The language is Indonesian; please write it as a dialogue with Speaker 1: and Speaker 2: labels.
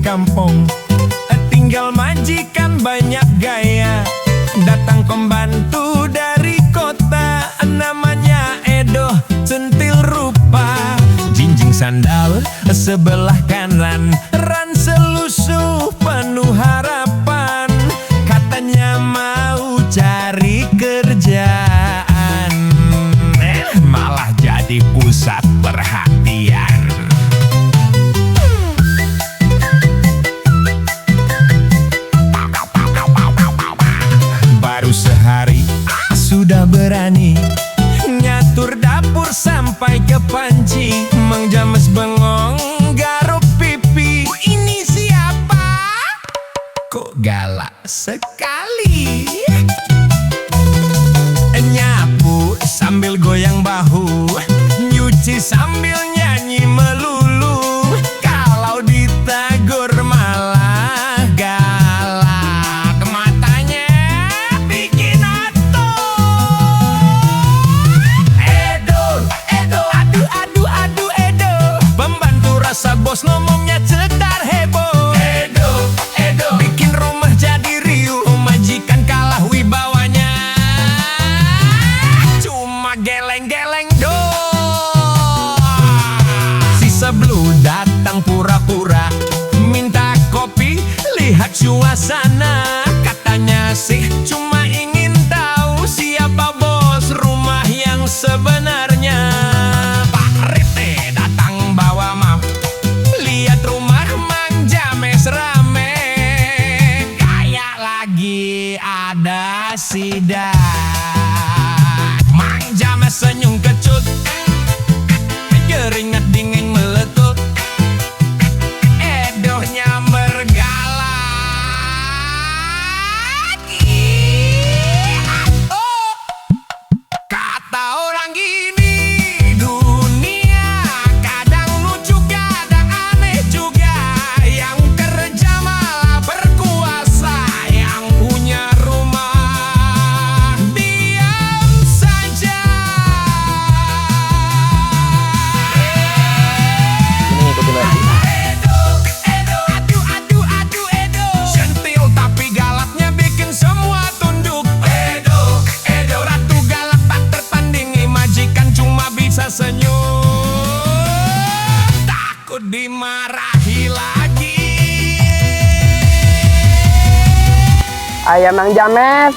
Speaker 1: kampung. Tinggal majikan banyak gaya, datang pembantu dari kota. Namanya Edo, centil rupa, jinjing sandal sebelah kanan, ransel lusuh penuh harapan. Katanya mau cari kerjaan, malah jadi pusat perhatian. Baru sehari sudah berani nyatur dapur sampai ke panci. Mang James bengong garuk pipi, ini siapa? Kok galak sekali? Nyapu sambil goyang bahu, nyuci sambil nyanyi melulu. Kalau ditegur malah galak, matanya bikin atur. Edo, Edo, aduh, aduh, aduh, Edo. Pembantu rasa bos ngomongnya cetar heboh. Edo, Edo, bikin rumah jadi riuh, majikan kalah wibawanya. Cuma geleng-geleng doang. Si sebelu datang pura-pura minta kopi, lihat suasana. Katanya sih cuma ingin tahu siapa bos rumah yang sebenarnya. Pak Rete datang bawa map, lihat rumah Mang James rame, kayak lagi ada sidak. Mang James senyum kecut, keringat dingin meletup. Edohnya bergalak. Oh, kata orang gini, dunia kadang lucu kadang aneh juga. Yang kerja malah berkuasa, yang punya rumah diam saja. Edo, Edo, aduh, aduh, aduh, Edo. Centil tapi galaknya bikin semua tunduk. Edo, Edo, ratu galak tak tertandingi, majikan cuma bisa senyum, takut dimarahi lagi.
Speaker 2: Ayah Mang James,